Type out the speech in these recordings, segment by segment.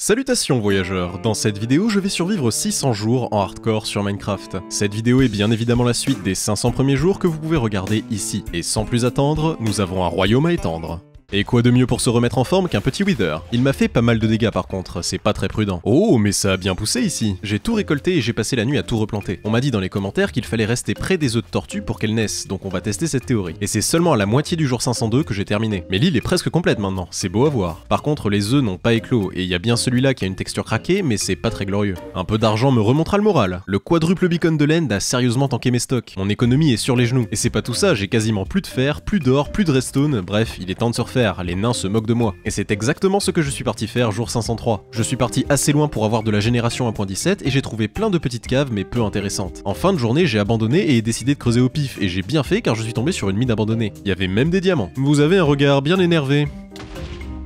Salutations voyageurs, dans cette vidéo je vais survivre 600 jours en hardcore sur Minecraft. Cette vidéo est bien évidemment la suite des 500 premiers jours que vous pouvez regarder ici. Et sans plus attendre, nous avons un royaume à étendre. Et quoi de mieux pour se remettre en forme qu'un petit Wither? Il m'a fait pas mal de dégâts par contre, c'est pas très prudent. Oh, mais ça a bien poussé ici. J'ai tout récolté et j'ai passé la nuit à tout replanter. On m'a dit dans les commentaires qu'il fallait rester près des œufs de tortue pour qu'elles naissent, donc on va tester cette théorie. Et c'est seulement à la moitié du jour 502 que j'ai terminé. Mais l'île est presque complète maintenant, c'est beau à voir. Par contre, les œufs n'ont pas éclos, et il y a bien celui-là qui a une texture craquée, mais c'est pas très glorieux. Un peu d'argent me remontera le moral. Le quadruple beacon de l'End a sérieusement tanké mes stocks. Mon économie est sur les genoux. Et c'est pas tout ça, j'ai quasiment plus de fer, plus d'or, plus de redstone, bref, il est temps de se refaire, les nains se moquent de moi. Et c'est exactement ce que je suis parti faire jour 503. Je suis parti assez loin pour avoir de la génération 1.17 et j'ai trouvé plein de petites caves mais peu intéressantes. En fin de journée, j'ai abandonné et ai décidé de creuser au pif et j'ai bien fait car je suis tombé sur une mine abandonnée. Il y avait même des diamants. Vous avez un regard bien énervé.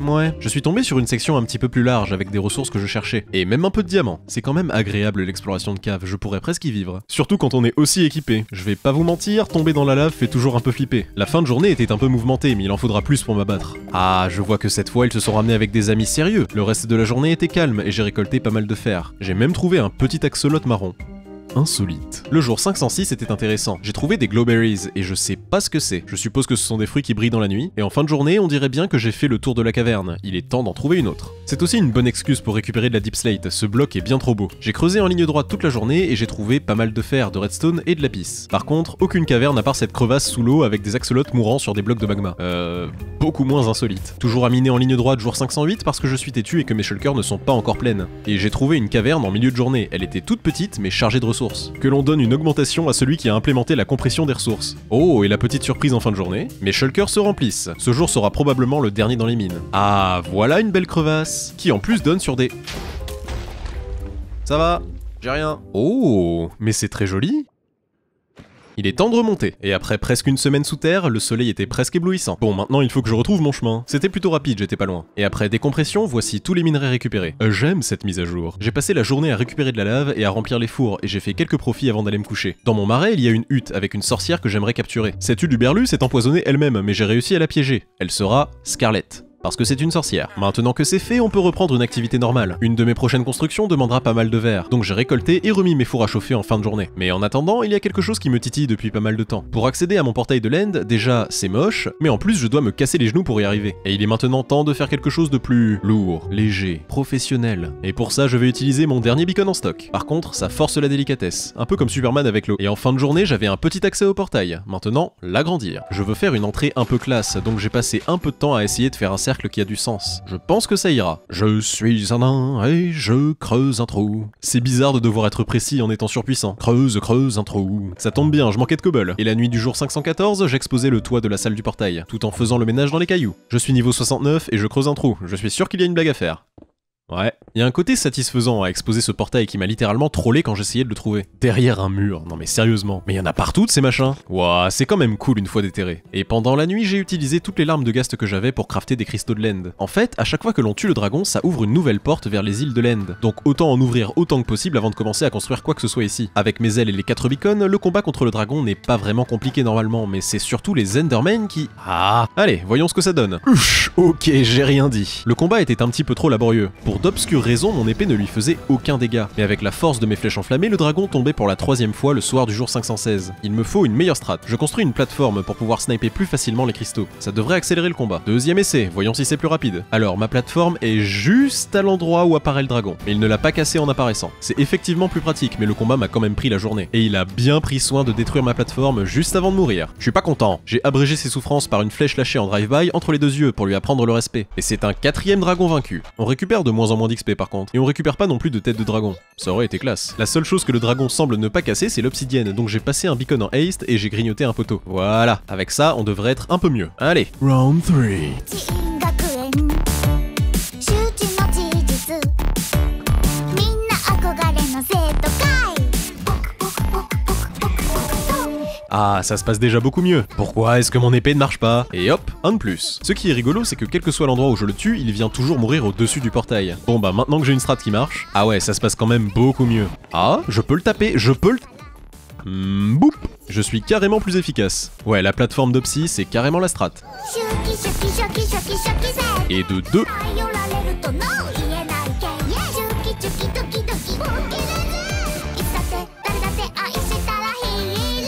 Ouais, je suis tombé sur une section un petit peu plus large avec des ressources que je cherchais. Et même un peu de diamants. C'est quand même agréable l'exploration de cave, je pourrais presque y vivre. Surtout quand on est aussi équipé. Je vais pas vous mentir, tomber dans la lave fait toujours un peu flipper. La fin de journée était un peu mouvementée, mais il en faudra plus pour m'abattre. Ah, je vois que cette fois ils se sont ramenés avec des amis sérieux. Le reste de la journée était calme et j'ai récolté pas mal de fer. J'ai même trouvé un petit axolot marron. Insolite. Le jour 506 était intéressant. J'ai trouvé des glowberries et je sais pas ce que c'est. Je suppose que ce sont des fruits qui brillent dans la nuit. Et en fin de journée, on dirait bien que j'ai fait le tour de la caverne. Il est temps d'en trouver une autre. C'est aussi une bonne excuse pour récupérer de la deep slate. Ce bloc est bien trop beau. J'ai creusé en ligne droite toute la journée et j'ai trouvé pas mal de fer, de redstone et de lapis. Par contre, aucune caverne à part cette crevasse sous l'eau avec des axolotes mourant sur des blocs de magma. Beaucoup moins insolite. Toujours à miner en ligne droite jour 508 parce que je suis têtu et que mes shulkers ne sont pas encore pleines. Et j'ai trouvé une caverne en milieu de journée. Elle était toute petite mais chargée de ressources. Que l'on donne une augmentation à celui qui a implémenté la compression des ressources. Oh, et la petite surprise en fin de journée, mes shulkers se remplissent. Ce jour sera probablement le dernier dans les mines. Ah, voilà une belle crevasse, qui en plus donne sur des... Ça va, j'ai rien. Oh, mais c'est très joli. Il est temps de remonter, et après presque une semaine sous terre, le soleil était presque éblouissant. Bon, maintenant il faut que je retrouve mon chemin. C'était plutôt rapide, j'étais pas loin. Et après décompression, voici tous les minerais récupérés. J'aime cette mise à jour. J'ai passé la journée à récupérer de la lave et à remplir les fours, et j'ai fait quelques profits avant d'aller me coucher. Dans mon marais, il y a une hutte avec une sorcière que j'aimerais capturer. Cette hutte du Berlu s'est empoisonnée elle-même, mais j'ai réussi à la piéger. Elle sera Scarlett. Parce que c'est une sorcière. Maintenant que c'est fait, on peut reprendre une activité normale. Une de mes prochaines constructions demandera pas mal de verre, donc j'ai récolté et remis mes fours à chauffer en fin de journée. Mais en attendant, il y a quelque chose qui me titille depuis pas mal de temps. Pour accéder à mon portail de l'End, déjà c'est moche, mais en plus je dois me casser les genoux pour y arriver. Et il est maintenant temps de faire quelque chose de plus lourd, léger, professionnel. Et pour ça, je vais utiliser mon dernier beacon en stock. Par contre, ça force la délicatesse, un peu comme Superman avec l'eau. Et en fin de journée, j'avais un petit accès au portail. Maintenant, l'agrandir. Je veux faire une entrée un peu classe, donc j'ai passé un peu de temps à essayer de faire un cercle qui a du sens. Je pense que ça ira. Je suis un nain et je creuse un trou. C'est bizarre de devoir être précis en étant surpuissant. Creuse un trou. Ça tombe bien, je manquais de cobble. Et la nuit du jour 514, j'exposais le toit de la salle du portail, tout en faisant le ménage dans les cailloux. Je suis niveau 69 et je creuse un trou. Je suis sûr qu'il y a une blague à faire. Ouais, il y a un côté satisfaisant à exposer ce portail qui m'a littéralement trollé quand j'essayais de le trouver. Derrière un mur, non mais sérieusement. Mais il y en a partout de ces machins. Ouah, c'est quand même cool une fois déterré. Et pendant la nuit, j'ai utilisé toutes les larmes de ghast que j'avais pour crafter des cristaux de l'End. En fait, à chaque fois que l'on tue le dragon, ça ouvre une nouvelle porte vers les îles de l'End. Donc autant en ouvrir autant que possible avant de commencer à construire quoi que ce soit ici. Avec mes ailes et les 4 beacons, le combat contre le dragon n'est pas vraiment compliqué normalement, mais c'est surtout les Endermen qui... Ah, allez, voyons ce que ça donne. Ouch, ok, j'ai rien dit. Le combat était un petit peu trop laborieux. Pour d'obscures raisons, mon épée ne lui faisait aucun dégât. Mais avec la force de mes flèches enflammées, le dragon tombait pour la 3e fois le soir du jour 516. Il me faut une meilleure strat. Je construis une plateforme pour pouvoir sniper plus facilement les cristaux. Ça devrait accélérer le combat. Deuxième essai, voyons si c'est plus rapide. Alors, ma plateforme est juste à l'endroit où apparaît le dragon. Mais il ne l'a pas cassé en apparaissant. C'est effectivement plus pratique, mais le combat m'a quand même pris la journée. Et il a bien pris soin de détruire ma plateforme juste avant de mourir. Je suis pas content. J'ai abrégé ses souffrances par une flèche lâchée en drive-by entre les 2 yeux pour lui apprendre le respect. Et c'est un 4e dragon vaincu. On récupère de moins en moins d'XP par contre. Et on récupère pas non plus de tête de dragon. Ça aurait été classe. La seule chose que le dragon semble ne pas casser, c'est l'obsidienne, donc j'ai passé un beacon en haste et j'ai grignoté un poteau. Voilà, avec ça, on devrait être un peu mieux. Allez, round 3. Ah, ça se passe déjà beaucoup mieux. Pourquoi est-ce que mon épée ne marche pas? Et hop, un de plus. Ce qui est rigolo, c'est que quel que soit l'endroit où je le tue, il vient toujours mourir au-dessus du portail. Bon bah maintenant que j'ai une strat qui marche, ah ouais, ça se passe quand même beaucoup mieux. Ah, je peux le taper, je peux le... Boop. Je suis carrément plus efficace. Ouais, la plateforme d'Opsy, c'est carrément la strat. Et de 2...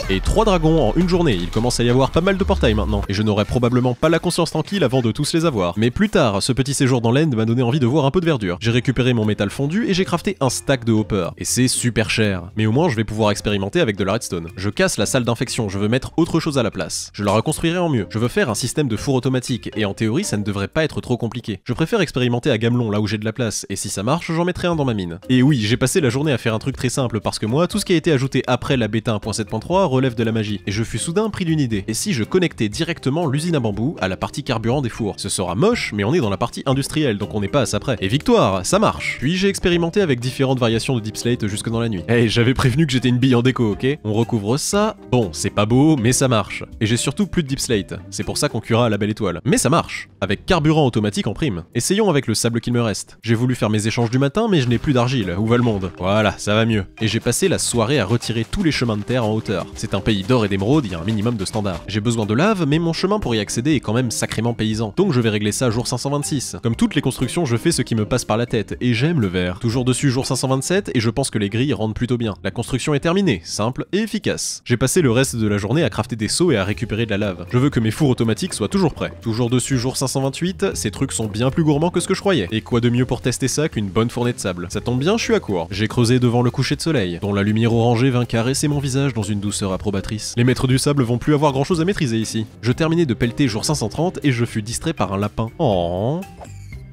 Et 3 dragons en une journée, il commence à y avoir pas mal de portails maintenant, et je n'aurai probablement pas la conscience tranquille avant de tous les avoir. Mais plus tard, ce petit séjour dans l'End m'a donné envie de voir un peu de verdure. J'ai récupéré mon métal fondu et j'ai crafté un stack de hopper. Et c'est super cher. Mais au moins je vais pouvoir expérimenter avec de la redstone. Je casse la salle d'infection, je veux mettre autre chose à la place. Je la reconstruirai en mieux. Je veux faire un système de four automatique, et en théorie ça ne devrait pas être trop compliqué. Je préfère expérimenter à Gamelon là où j'ai de la place, et si ça marche, j'en mettrai un dans ma mine. Et oui, j'ai passé la journée à faire un truc très simple parce que moi, tout ce qui a été ajouté après la bêta 1.7.3 relève de la magie. Et je fus soudain pris d'une idée. Et si je connectais directement l'usine à bambou à la partie carburant des fours? Ce sera moche, mais on est dans la partie industrielle, donc on n'est pas à ça près. Et victoire, ça marche. Puis j'ai expérimenté avec différentes variations de Deep Slate jusque dans la nuit. Hey, j'avais prévenu que j'étais une bille en déco, ok? On recouvre ça. Bon, c'est pas beau, mais ça marche. Et j'ai surtout plus de Deep Slate. C'est pour ça qu'on cuira à la belle étoile. Mais ça marche. Avec carburant automatique en prime. Essayons avec le sable qu'il me reste. J'ai voulu faire mes échanges du matin, mais je n'ai plus d'argile. Où va le monde? Voilà, ça va mieux. Et j'ai passé la soirée à retirer tous les chemins de terre en hauteur. C'est un pays d'or et d'émeraude, il y a un minimum de standards. J'ai besoin de lave, mais mon chemin pour y accéder est quand même sacrément paysan. Donc je vais régler ça jour 526. Comme toutes les constructions, je fais ce qui me passe par la tête, et j'aime le vert. Toujours dessus jour 527, et je pense que les grilles rendent plutôt bien. La construction est terminée, simple et efficace. J'ai passé le reste de la journée à crafter des seaux et à récupérer de la lave. Je veux que mes fours automatiques soient toujours prêts. Toujours dessus jour 528, ces trucs sont bien plus gourmands que ce que je croyais. Et quoi de mieux pour tester ça qu'une bonne fournée de sable? Ça tombe bien, je suis à court. J'ai creusé devant le coucher de soleil, dont la lumière orangée vint caresser mon visage dans une douceur approbatrice. Les maîtres du sable vont plus avoir grand chose à maîtriser ici. Je terminais de pelleter jour 530 et je fus distrait par un lapin. Oh.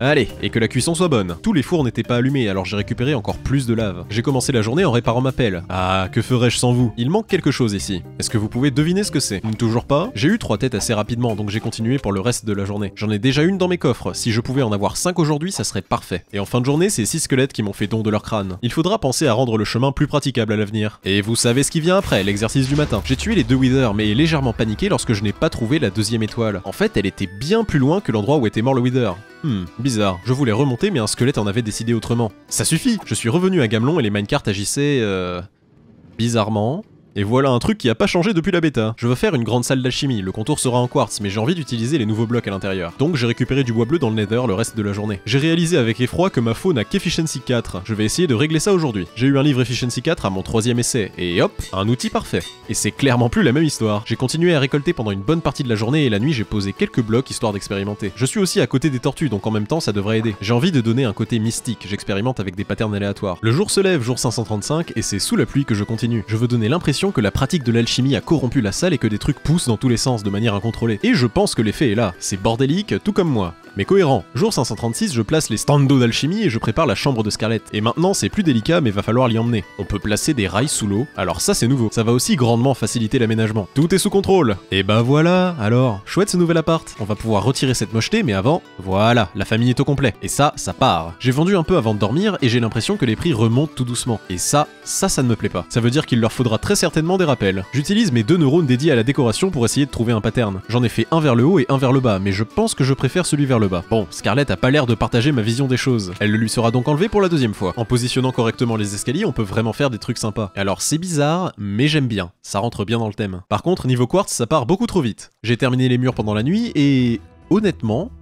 Allez, et que la cuisson soit bonne. Tous les fours n'étaient pas allumés, alors j'ai récupéré encore plus de lave. J'ai commencé la journée en réparant ma pelle. Ah, que ferais-je sans vous? Il manque quelque chose ici. Est-ce que vous pouvez deviner ce que c'est? Toujours pas? J'ai eu 3 têtes assez rapidement, donc j'ai continué pour le reste de la journée. J'en ai déjà une dans mes coffres. Si je pouvais en avoir 5 aujourd'hui, ça serait parfait. Et en fin de journée, c'est 6 squelettes qui m'ont fait don de leur crâne. Il faudra penser à rendre le chemin plus praticable à l'avenir. Et vous savez ce qui vient après, l'exercice du matin. J'ai tué les 2 withers, mais légèrement paniqué lorsque je n'ai pas trouvé la 2e étoile. En fait, elle était bien plus loin que l'endroit où était mort le wither. Bizarre. Je voulais remonter, mais un squelette en avait décidé autrement. Ça suffit! Je suis revenu à Gamelon et les minecarts agissaient... bizarrement... Et voilà un truc qui a pas changé depuis la bêta. Je veux faire une grande salle d'alchimie, le contour sera en quartz, mais j'ai envie d'utiliser les nouveaux blocs à l'intérieur. Donc j'ai récupéré du bois bleu dans le nether le reste de la journée. J'ai réalisé avec effroi que ma faune n'a qu'Efficiency 4. Je vais essayer de régler ça aujourd'hui. J'ai eu un livre Efficiency 4 à mon 3e essai, et hop, un outil parfait. Et c'est clairement plus la même histoire. J'ai continué à récolter pendant une bonne partie de la journée et la nuit j'ai posé quelques blocs histoire d'expérimenter. Je suis aussi à côté des tortues, donc en même temps ça devrait aider. J'ai envie de donner un côté mystique, j'expérimente avec des patterns aléatoires. Le jour se lève, jour 535, et c'est sous la pluie que je continue. Je veux donner l'impression que la pratique de l'alchimie a corrompu la salle et que des trucs poussent dans tous les sens de manière incontrôlée. Et je pense que l'effet est là. C'est bordélique, tout comme moi. Mais cohérent. Jour 536, je place les stands d'alchimie et je prépare la chambre de Scarlet. Et maintenant, c'est plus délicat, mais va falloir l'y emmener. On peut placer des rails sous l'eau. Alors ça, c'est nouveau. Ça va aussi grandement faciliter l'aménagement. Tout est sous contrôle. Et bah voilà, alors. Chouette ce nouvel appart. On va pouvoir retirer cette mocheté, mais avant, voilà, la famille est au complet. Et ça part. J'ai vendu un peu avant de dormir et j'ai l'impression que les prix remontent tout doucement. Et ça ne me plaît pas. Ça veut dire qu'il leur faudra très certainement des rappels. J'utilise mes 2 neurones dédiés à la décoration pour essayer de trouver un pattern. J'en ai fait un vers le haut et un vers le bas, mais je pense que je préfère celui vers le bas. Bon, Scarlet a pas l'air de partager ma vision des choses. Elle le lui sera donc enlevée pour la 2e fois. En positionnant correctement les escaliers, on peut vraiment faire des trucs sympas. Alors c'est bizarre, mais j'aime bien. Ça rentre bien dans le thème. Par contre, niveau quartz, ça part beaucoup trop vite. J'ai terminé les murs pendant la nuit et... honnêtement...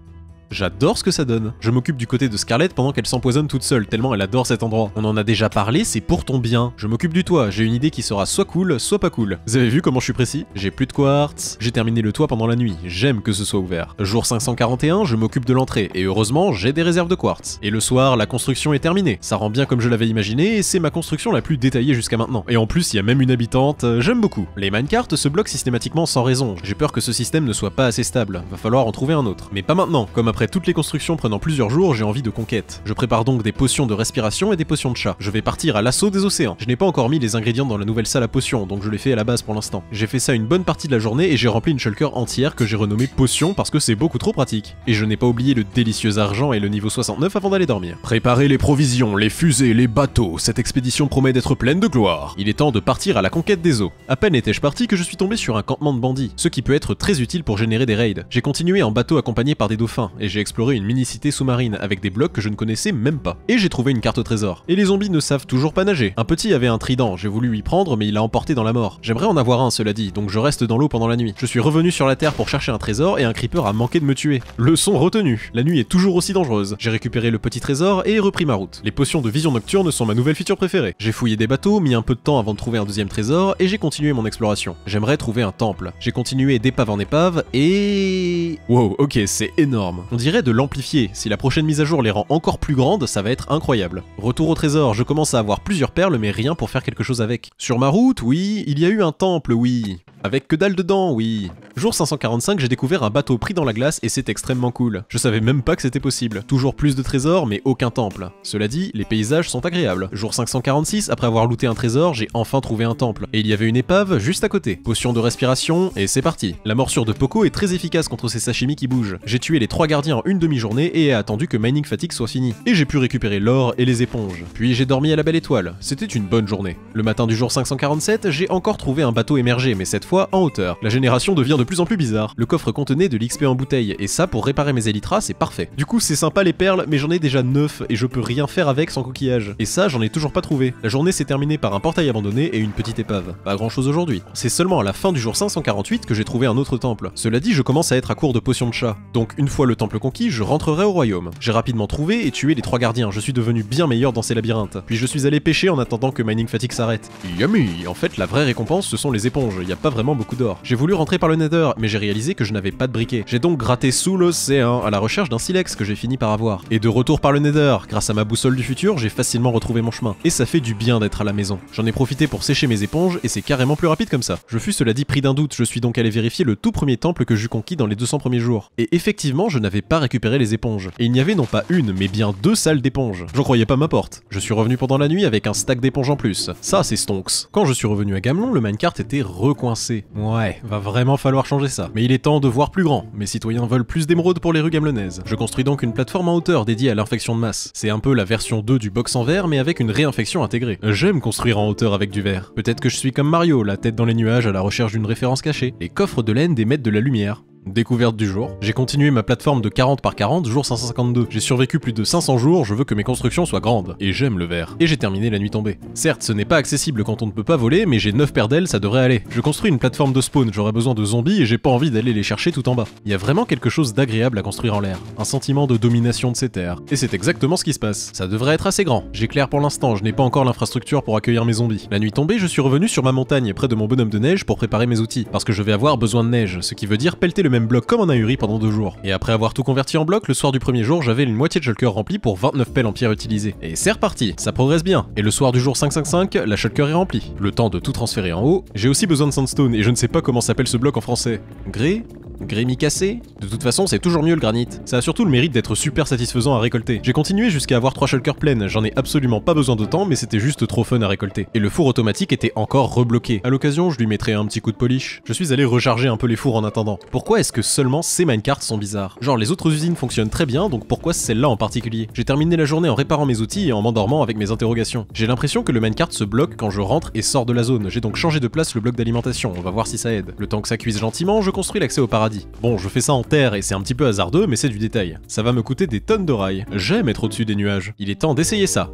j'adore ce que ça donne. Je m'occupe du côté de Scarlet pendant qu'elle s'empoisonne toute seule, tellement elle adore cet endroit. On en a déjà parlé, c'est pour ton bien. Je m'occupe du toit, j'ai une idée qui sera soit cool, soit pas cool. Vous avez vu comment je suis précis? J'ai plus de quartz, j'ai terminé le toit pendant la nuit, j'aime que ce soit ouvert. Jour 541, je m'occupe de l'entrée, et heureusement, j'ai des réserves de quartz. Et le soir, la construction est terminée. Ça rend bien comme je l'avais imaginé, et c'est ma construction la plus détaillée jusqu'à maintenant. Et en plus, il y a même une habitante, j'aime beaucoup. Les minecarts se bloquent systématiquement sans raison. J'ai peur que ce système ne soit pas assez stable. Va falloir en trouver un autre. Mais pas maintenant, comme après toutes les constructions prenant plusieurs jours, j'ai envie de conquête. Je prépare donc des potions de respiration et des potions de chat. Je vais partir à l'assaut des océans. Je n'ai pas encore mis les ingrédients dans la nouvelle salle à potions, donc je les fais à la base pour l'instant. J'ai fait ça une bonne partie de la journée et j'ai rempli une shulker entière que j'ai renommée potion parce que c'est beaucoup trop pratique. Et je n'ai pas oublié le délicieux argent et le niveau 69 avant d'aller dormir. Préparez les provisions, les fusées, les bateaux. Cette expédition promet d'être pleine de gloire. Il est temps de partir à la conquête des eaux. À peine étais-je parti que je suis tombé sur un campement de bandits, ce qui peut être très utile pour générer des raids. J'ai continué en bateau accompagné par des dauphins et j'ai exploré une mini-cité sous-marine avec des blocs que je ne connaissais même pas. Et j'ai trouvé une carte au trésor. Et les zombies ne savent toujours pas nager. Un petit avait un trident, j'ai voulu lui prendre mais il l'a emporté dans la mort. J'aimerais en avoir un cela dit, donc je reste dans l'eau pendant la nuit. Je suis revenu sur la terre pour chercher un trésor et un creeper a manqué de me tuer. Leçon retenue. La nuit est toujours aussi dangereuse. J'ai récupéré le petit trésor et repris ma route. Les potions de vision nocturne sont ma nouvelle feature préférée. J'ai fouillé des bateaux, mis un peu de temps avant de trouver un deuxième trésor et j'ai continué mon exploration. J'aimerais trouver un temple. J'ai continué d'épave en épave et... Wow, ok, c'est énorme. On dirait de l'amplifier. Si la prochaine mise à jour les rend encore plus grandes, ça va être incroyable. Retour au trésor, je commence à avoir plusieurs perles mais rien pour faire quelque chose avec. Sur ma route, oui, il y a eu un temple, oui. Avec que dalle dedans, oui. Jour 545, j'ai découvert un bateau pris dans la glace et c'est extrêmement cool. Je savais même pas que c'était possible. Toujours plus de trésors, mais aucun temple. Cela dit, les paysages sont agréables. Jour 546, après avoir looté un trésor, j'ai enfin trouvé un temple. Et il y avait une épave juste à côté. Potion de respiration, et c'est parti. La morsure de Poco est très efficace contre ces sashimi qui bougent. J'ai tué les 3 gardiens en une demi-journée et ai attendu que Mining Fatigue soit fini. Et j'ai pu récupérer l'or et les éponges. Puis j'ai dormi à la belle étoile. C'était une bonne journée. Le matin du jour 547, j'ai encore trouvé un bateau émergé, mais cette fois en hauteur. La génération devient de plus en plus bizarre. Le coffre contenait de l'XP en bouteille, et ça pour réparer mes élytras c'est parfait. Du coup c'est sympa les perles, mais j'en ai déjà 9 et je peux rien faire avec sans coquillage. Et ça j'en ai toujours pas trouvé. La journée s'est terminée par un portail abandonné et une petite épave. Pas grand chose aujourd'hui. C'est seulement à la fin du jour 548 que j'ai trouvé un autre temple. Cela dit je commence à être à court de potions de chat. Donc une fois le temple conquis, je rentrerai au royaume. J'ai rapidement trouvé et tué les 3 gardiens, je suis devenu bien meilleur dans ces labyrinthes. Puis je suis allé pêcher en attendant que Mining Fatigue s'arrête. Yummy. En fait la vraie récompense ce sont les éponges, y a pas vraiment beaucoup d'or. J'ai voulu rentrer par le Nether, mais j'ai réalisé que je n'avais pas de briquet. J'ai donc gratté sous l'océan à la recherche d'un silex que j'ai fini par avoir. Et de retour par le Nether, grâce à ma boussole du futur, j'ai facilement retrouvé mon chemin. Et ça fait du bien d'être à la maison. J'en ai profité pour sécher mes éponges et c'est carrément plus rapide comme ça. Je fus cela dit pris d'un doute, je suis donc allé vérifier le tout premier temple que j'eus conquis dans les 200 premiers jours. Et effectivement, je n'avais pas récupéré les éponges. Et il n'y avait non pas une, mais bien 2 salles d'éponges. J'en croyais pas ma porte. Je suis revenu pendant la nuit avec un stack d'éponges en plus. Ça, c'est stonks. Quand je suis revenu à Gamelon, le minecart était recoincé. Ouais, va vraiment falloir changer ça. Mais il est temps de voir plus grand. Mes citoyens veulent plus d'émeraudes pour les rues gamelonnaises. Je construis donc une plateforme en hauteur dédiée à l'infection de masse. C'est un peu la version 2 du box en verre, mais avec une réinfection intégrée. J'aime construire en hauteur avec du verre. Peut-être que je suis comme Mario, la tête dans les nuages à la recherche d'une référence cachée. Les coffres de laine émettent de la lumière. Découverte du jour. J'ai continué ma plateforme de 40 par 40, jour 552. J'ai survécu plus de 500 jours, je veux que mes constructions soient grandes. Et j'aime le verre. Et j'ai terminé la nuit tombée. Certes, ce n'est pas accessible quand on ne peut pas voler, mais j'ai 9 paires d'ailes, ça devrait aller. Je construis une plateforme de spawn, j'aurais besoin de zombies et j'ai pas envie d'aller les chercher tout en bas. Il y a vraiment quelque chose d'agréable à construire en l'air. Un sentiment de domination de ces terres. Et c'est exactement ce qui se passe. Ça devrait être assez grand. J'éclaire pour l'instant, je n'ai pas encore l'infrastructure pour accueillir mes zombies. La nuit tombée, je suis revenu sur ma montagne près de mon bonhomme de neige pour préparer mes outils. Parce que je vais avoir besoin de neige, ce qui veut dire pelleter le même bloc comme en ahuri pendant 2 jours. Et après avoir tout converti en bloc, le soir du premier jour, j'avais une moitié de shulker remplie pour 29 pelles en pierre utilisées. Et c'est reparti, ça progresse bien. Et le soir du jour 555, la shulker est remplie. Le temps de tout transférer en haut. J'ai aussi besoin de sandstone et je ne sais pas comment s'appelle ce bloc en français. Grès ? Grémicacé ? De toute façon, c'est toujours mieux le granit. Ça a surtout le mérite d'être super satisfaisant à récolter. J'ai continué jusqu'à avoir 3 shulkers pleines, j'en ai absolument pas besoin de temps, mais c'était juste trop fun à récolter. Et le four automatique était encore rebloqué. À l'occasion, je lui mettrai un petit coup de polish. Je suis allé recharger un peu les fours en attendant. Pourquoi est-ce que seulement ces minecarts sont bizarres? Genre les autres usines fonctionnent très bien, donc pourquoi celle-là en particulier? J'ai terminé la journée en réparant mes outils et en m'endormant avec mes interrogations. J'ai l'impression que le minecart se bloque quand je rentre et sors de la zone. J'ai donc changé de place le bloc d'alimentation, on va voir si ça aide. Le temps que ça cuise gentiment, je construis l'accès au paradis. Bon, je fais ça en terre et c'est un petit peu hasardeux, mais c'est du détail. Ça va me coûter des tonnes de rails. J'aime être au-dessus des nuages. Il est temps d'essayer ça.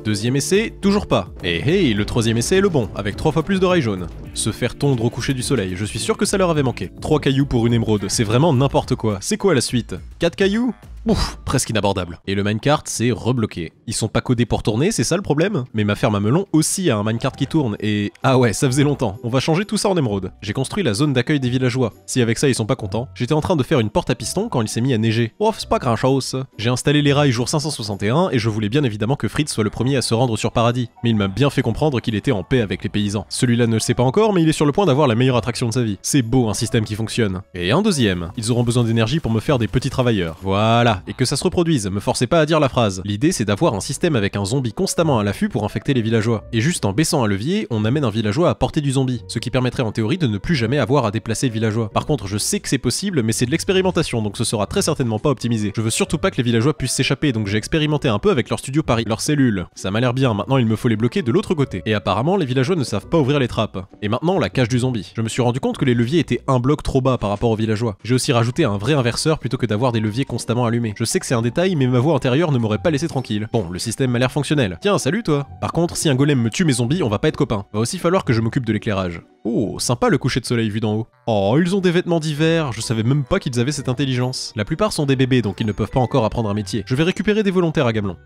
Deuxième essai, toujours pas. Et hey, le troisième essai est le bon, avec 3 fois plus de rails jaunes. Se faire tondre au coucher du soleil, je suis sûr que ça leur avait manqué. 3 cailloux pour une émeraude, c'est vraiment n'importe quoi. C'est quoi la suite? 4 cailloux? Ouf, presque inabordable. Et le minecart, c'est rebloqué. Ils sont pas codés pour tourner, c'est ça le problème? Mais ma ferme à melon aussi a un minecart qui tourne et... Ah ouais, ça faisait longtemps. On va changer tout ça en émeraude. J'ai construit la zone d'accueil des villageois. Si avec ça ils sont pas contents, j'étais en train de faire une porte à piston quand il s'est mis à neiger. Oh, c'est pas grand chose. J'ai installé les rails jour 561 et je voulais bien évidemment que Fritz soit le premier à se rendre sur Paradis. Mais il m'a bien fait comprendre qu'il était en paix avec les paysans. Celui-là ne le sait pas encore, mais il est sur le point d'avoir la meilleure attraction de sa vie. C'est beau un système qui fonctionne. Et un deuxième. Ils auront besoin d'énergie pour me faire des petits travailleurs. Voilà. Voilà, et que ça se reproduise, me forcez pas à dire la phrase. L'idée c'est d'avoir un système avec un zombie constamment à l'affût pour infecter les villageois. Et juste en baissant un levier, on amène un villageois à portée du zombie, ce qui permettrait en théorie de ne plus jamais avoir à déplacer le villageois. Par contre, je sais que c'est possible, mais c'est de l'expérimentation, donc ce sera très certainement pas optimisé. Je veux surtout pas que les villageois puissent s'échapper, donc j'ai expérimenté un peu avec leur studio Paris, leurs cellules. Ça m'a l'air bien, maintenant il me faut les bloquer de l'autre côté. Et apparemment, les villageois ne savent pas ouvrir les trappes. Et maintenant, la cage du zombie. Je me suis rendu compte que les leviers étaient un bloc trop bas par rapport aux villageois. J'ai aussi rajouté un vrai inverseur plutôt que d'avoir des leviers constamment allumés. Je sais que c'est un détail, mais ma voix intérieure ne m'aurait pas laissé tranquille. Bon, le système m'a l'air fonctionnel. Tiens, salut toi. Par contre, si un golem me tue mes zombies, on va pas être copains. Va aussi falloir que je m'occupe de l'éclairage. Oh, sympa le coucher de soleil vu d'en haut. Oh, ils ont des vêtements d'hiver, je savais même pas qu'ils avaient cette intelligence. La plupart sont des bébés, donc ils ne peuvent pas encore apprendre un métier. Je vais récupérer des volontaires à Gamelon.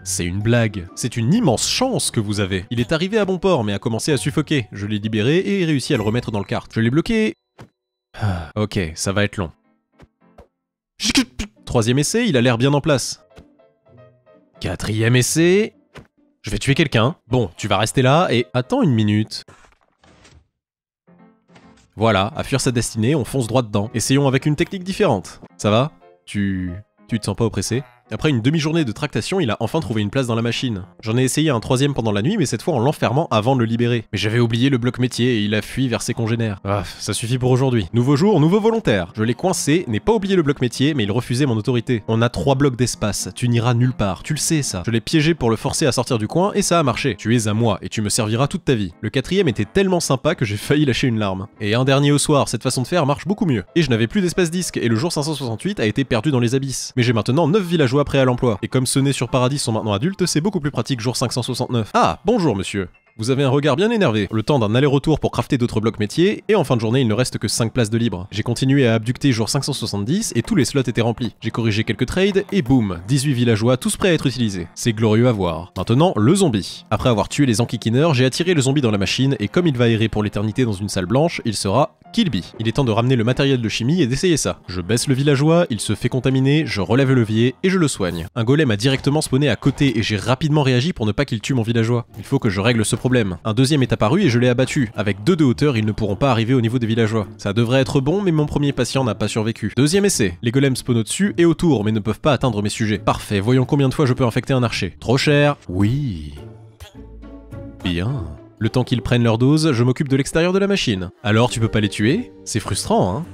C'est une blague. C'est une immense chance que vous avez. Il est arrivé à bon port, mais a commencé à suffoquer. Je l'ai libéré et réussi à le remettre dans le kart. Je l'ai bloqué. Ok, ça va être long. Troisième essai, il a l'air bien en place. Quatrième essai. Je vais tuer quelqu'un. Bon, tu vas rester là et... Attends une minute. Voilà, à fuir sa destinée, on fonce droit dedans. Essayons avec une technique différente. Ça va? Tu te sens pas oppressé? Après une demi-journée de tractation, il a enfin trouvé une place dans la machine. J'en ai essayé un troisième pendant la nuit, mais cette fois en l'enfermant avant de le libérer. Mais j'avais oublié le bloc métier et il a fui vers ses congénères. Ah, ça suffit pour aujourd'hui. Nouveau jour, nouveau volontaire. Je l'ai coincé, n'ai pas oublié le bloc métier, mais il refusait mon autorité. On a 3 blocs d'espace, tu n'iras nulle part, tu le sais ça. Je l'ai piégé pour le forcer à sortir du coin et ça a marché. Tu es à moi et tu me serviras toute ta vie. Le quatrième était tellement sympa que j'ai failli lâcher une larme. Et un dernier au soir, cette façon de faire marche beaucoup mieux. Et je n'avais plus d'espace disque et le jour 568 a été perdu dans les abysses. Mais j'ai maintenant 9 villageois prêts à l'emploi. Et comme ceux nés sur Paradis sont maintenant adultes, c'est beaucoup plus pratique jour 569. Ah, bonjour monsieur. Vous avez un regard bien énervé, le temps d'un aller-retour pour crafter d'autres blocs métiers, et en fin de journée il ne reste que 5 places de libre. J'ai continué à abducter jour 570 et tous les slots étaient remplis. J'ai corrigé quelques trades et boum, 18 villageois tous prêts à être utilisés. C'est glorieux à voir. Maintenant, le zombie. Après avoir tué les enquiquineurs, j'ai attiré le zombie dans la machine et comme il va errer pour l'éternité dans une salle blanche, il sera Kilby. Il est temps de ramener le matériel de chimie et d'essayer ça. Je baisse le villageois, il se fait contaminer, je relève le levier et je le soigne. Un golem a directement spawné à côté et j'ai rapidement réagi pour ne pas qu'il tue mon villageois. Il faut que je règle ce problème. Un deuxième est apparu et je l'ai abattu. Avec 2 de hauteur, ils ne pourront pas arriver au niveau des villageois. Ça devrait être bon, mais mon premier patient n'a pas survécu. Deuxième essai. Les golems spawnent au-dessus et autour, mais ne peuvent pas atteindre mes sujets. Parfait, voyons combien de fois je peux infecter un archer. Trop cher. Oui. Bien. Le temps qu'ils prennent leur dose, je m'occupe de l'extérieur de la machine. Alors tu peux pas les tuer? C'est frustrant, hein?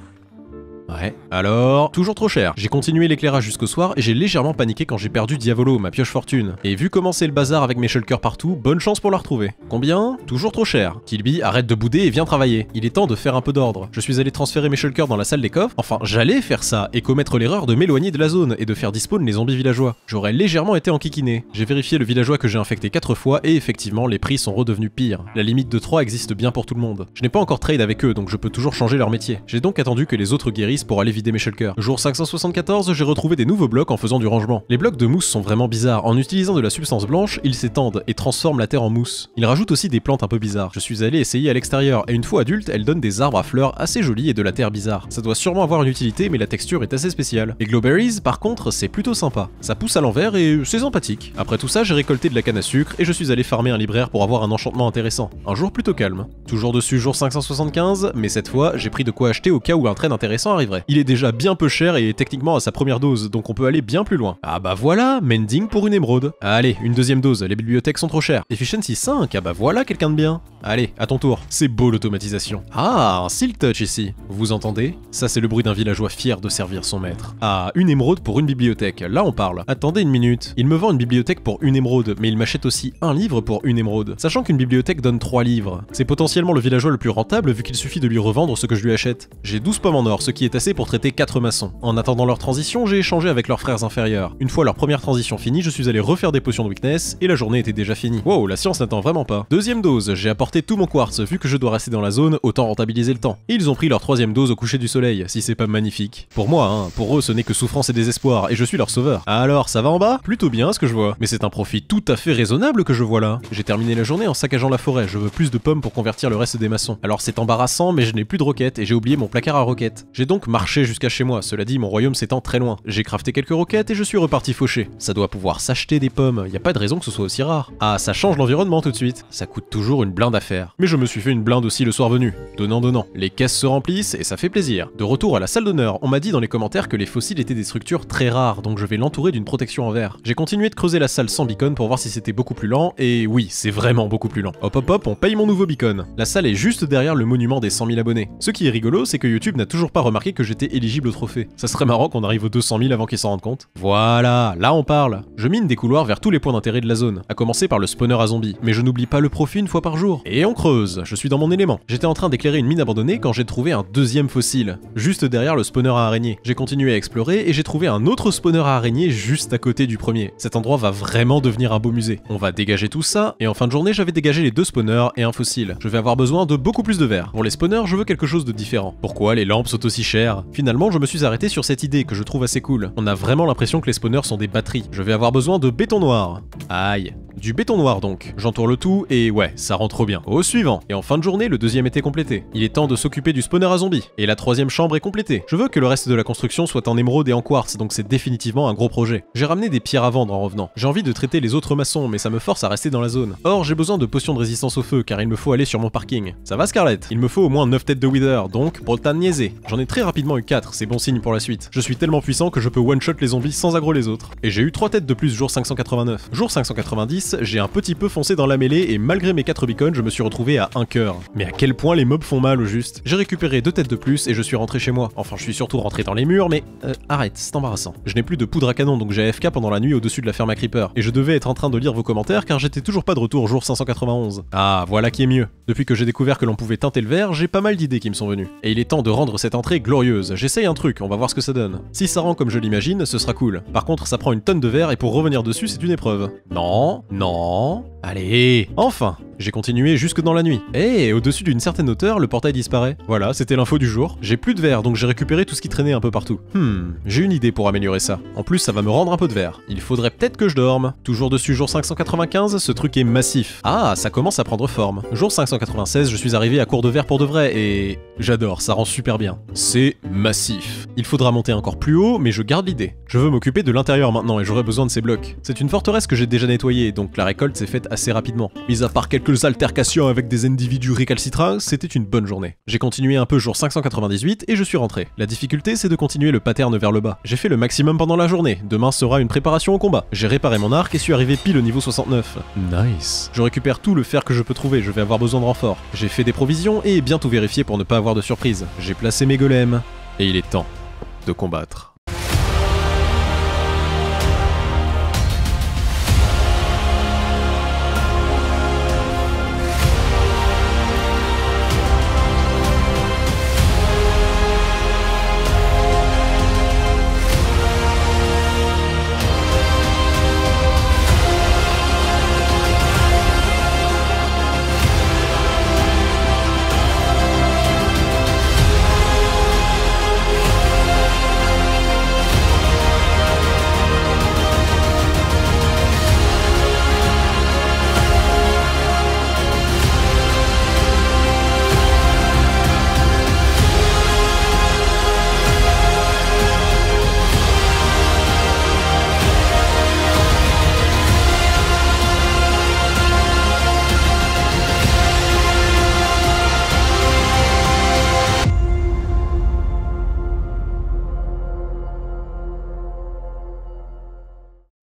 Ouais. Alors, toujours trop cher. J'ai continué l'éclairage jusqu'au soir et j'ai légèrement paniqué quand j'ai perdu Diavolo, ma pioche fortune. Et vu comment c'est le bazar avec mes shulkers partout, bonne chance pour la retrouver. Combien? Toujours trop cher. Kilby, arrête de bouder et viens travailler. Il est temps de faire un peu d'ordre. Je suis allé transférer mes shulkers dans la salle des coffres. Enfin, j'allais faire ça et commettre l'erreur de m'éloigner de la zone et de faire despawn les zombies villageois. J'aurais légèrement été enquiquiné. J'ai vérifié le villageois que j'ai infecté 4 fois et effectivement, les prix sont redevenus pires. La limite de 3 existe bien pour tout le monde. Je n'ai pas encore trade avec eux, donc je peux toujours changer leur métier. J'ai donc attendu que les autres guérissent pour aller vider mes shulkers. Jour 574, j'ai retrouvé des nouveaux blocs en faisant du rangement. Les blocs de mousse sont vraiment bizarres. En utilisant de la substance blanche, ils s'étendent et transforment la terre en mousse. Ils rajoutent aussi des plantes un peu bizarres. Je suis allé essayer à l'extérieur et une fois adulte, elles donnent des arbres à fleurs assez jolis et de la terre bizarre. Ça doit sûrement avoir une utilité, mais la texture est assez spéciale. Les glowberries, par contre, c'est plutôt sympa. Ça pousse à l'envers et c'est sympathique. Après tout ça, j'ai récolté de la canne à sucre et je suis allé farmer un libraire pour avoir un enchantement intéressant. Un jour plutôt calme. Toujours dessus jour 575, mais cette fois, j'ai pris de quoi acheter au cas où un trade intéressant arriverait. Il est déjà bien peu cher et est techniquement à sa première dose, donc on peut aller bien plus loin. Ah bah voilà, mending pour une émeraude. Allez, une deuxième dose, les bibliothèques sont trop chères. Efficiency 5, ah bah voilà quelqu'un de bien. Allez, à ton tour. C'est beau l'automatisation. Ah, un silk touch ici. Vous entendez? Ça c'est le bruit d'un villageois fier de servir son maître. Ah, une émeraude pour une bibliothèque, là on parle. Attendez une minute. Il me vend une bibliothèque pour une émeraude, mais il m'achète aussi un livre pour une émeraude. Sachant qu'une bibliothèque donne 3 livres. C'est potentiellement le villageois le plus rentable vu qu'il suffit de lui revendre ce que je lui achète. J'ai 12 pommes en or, ce qui est assez pour traiter 4 maçons. En attendant leur transition, j'ai échangé avec leurs frères inférieurs. Une fois leur première transition finie, je suis allé refaire des potions de weakness et la journée était déjà finie. Wow, la science n'attend vraiment pas. Deuxième dose, j'ai apporté tout mon quartz, vu que je dois rester dans la zone, autant rentabiliser le temps. Et ils ont pris leur 3ème dose au coucher du soleil, si c'est pas magnifique. Pour moi, hein, pour eux ce n'est que souffrance et désespoir, et je suis leur sauveur. Alors, ça va en bas? Plutôt bien ce que je vois. Mais c'est un profit tout à fait raisonnable que je vois là. J'ai terminé la journée en saccageant la forêt, je veux plus de pommes pour convertir le reste des maçons. Alors c'est embarrassant, mais je n'ai plus de roquettes et j'ai oublié mon placard à roquettes. J'ai donc marché jusqu'à chez moi, cela dit mon royaume s'étend très loin. J'ai crafté quelques roquettes et je suis reparti faucher. Ça doit pouvoir s'acheter des pommes, y a pas de raison que ce soit aussi rare. Ah, ça change l'environnement tout de suite. Ça coûte toujours une blinde à faire. Mais je me suis fait une blinde aussi le soir venu. Donnant. Les caisses se remplissent et ça fait plaisir. De retour à la salle d'honneur, on m'a dit dans les commentaires que les fossiles étaient des structures très rares, donc je vais l'entourer d'une protection en verre. J'ai continué de creuser la salle sans beacon pour voir si c'était beaucoup plus lent, et oui, c'est vraiment beaucoup plus lent. Hop, on paye mon nouveau beacon. La salle est juste derrière le monument des 100 000 abonnés. Ce qui est rigolo, c'est que YouTube n'a toujours pas remarqué que j'étais éligible au trophée. Ça serait marrant qu'on arrive aux 200 000 avant qu'ils s'en rendent compte. Voilà, là on parle. Je mine des couloirs vers tous les points d'intérêt de la zone, à commencer par le spawner à zombies. Mais je n'oublie pas le profit une fois par jour. Et on creuse, je suis dans mon élément. J'étais en train d'éclairer une mine abandonnée quand j'ai trouvé un deuxième fossile, juste derrière le spawner à araignées. J'ai continué à explorer et j'ai trouvé un autre spawner à araignées juste à côté du premier. Cet endroit va vraiment devenir un beau musée. On va dégager tout ça, et en fin de journée j'avais dégagé les 2 spawners et un fossile. Je vais avoir besoin de beaucoup plus de verre. Pour les spawners, je veux quelque chose de différent. Pourquoi les lampes sont aussi chères? Finalement, je me suis arrêté sur cette idée que je trouve assez cool. On a vraiment l'impression que les spawners sont des batteries. Je vais avoir besoin de béton noir. Aïe. Du béton noir donc. J'entoure le tout et ouais, ça rend trop bien. Au suivant. Et en fin de journée, le deuxième était complété. Il est temps de s'occuper du spawner à zombies. Et la 3e chambre est complétée. Je veux que le reste de la construction soit en émeraude et en quartz, donc c'est définitivement un gros projet. J'ai ramené des pierres à vendre en revenant. J'ai envie de traiter les autres maçons, mais ça me force à rester dans la zone. Or, j'ai besoin de potions de résistance au feu, car il me faut aller sur mon parking. Ça va Scarlett? Il me faut au moins 9 têtes de Wither, donc Boltan niaisé. J'en ai très rapidement eu 4, c'est bon signe pour la suite. Je suis tellement puissant que je peux one-shot les zombies sans aggro les autres. Et j'ai eu 3 têtes de plus jour 589. Jour 590, j'ai un petit peu foncé dans la mêlée et malgré mes 4 beacons, je me suis retrouvé à 1 cœur. Mais à quel point les mobs font mal au juste. J'ai récupéré 2 têtes de plus et je suis rentré chez moi. Enfin, je suis surtout rentré dans les murs, mais arrête, c'est embarrassant. Je n'ai plus de poudre à canon, donc j'ai AFK pendant la nuit au-dessus de la ferme à creeper. Et je devais être en train de lire vos commentaires car j'étais toujours pas de retour jour 591. Ah, voilà qui est mieux. Depuis que j'ai découvert que l'on pouvait teinter le verre, j'ai pas mal d'idées qui me sont venues. Et il est temps de rendre cette entrée glorieuse. J'essaye un truc, on va voir ce que ça donne. Si ça rend comme je l'imagine, ce sera cool. Par contre, ça prend une tonne de verre et pour revenir dessus, c'est une épreuve. Non. Allez, enfin. J'ai continué jusque dans la nuit. Et au-dessus d'une certaine hauteur, le portail disparaît. Voilà, c'était l'info du jour. J'ai plus de verre, donc j'ai récupéré tout ce qui traînait un peu partout. J'ai une idée pour améliorer ça. En plus, ça va me rendre un peu de verre. Il faudrait peut-être que je dorme. Toujours dessus jour 595, ce truc est massif. Ah, ça commence à prendre forme. Jour 596, je suis arrivé à court de verre pour de vrai et... j'adore, ça rend super bien. C'est massif. Il faudra monter encore plus haut, mais je garde l'idée. Je veux m'occuper de l'intérieur maintenant et j'aurai besoin de ces blocs. C'est une forteresse que j'ai déjà nettoyée, donc la récolte s'est faite assez rapidement. Mis à part quelques altercations avec des individus récalcitrants, c'était une bonne journée. J'ai continué un peu jour 598 et je suis rentré. La difficulté, c'est de continuer le pattern vers le bas. J'ai fait le maximum pendant la journée. Demain sera une préparation au combat. J'ai réparé mon arc et suis arrivé pile au niveau 69. Nice. Je récupère tout le fer que je peux trouver, je vais avoir besoin de renfort. J'ai fait des provisions et bien tout vérifié pour ne pas avoir de surprise. J'ai placé mes golems. Et il est temps de combattre.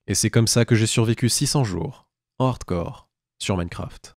Et c'est comme ça que j'ai survécu 600 jours, en hardcore, sur Minecraft.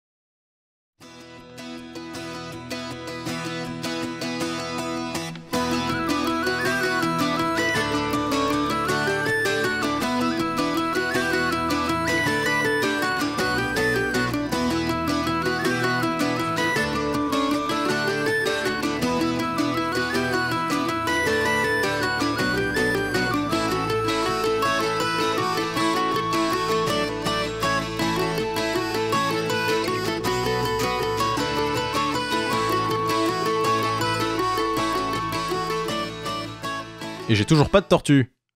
Et j'ai toujours pas de tortue.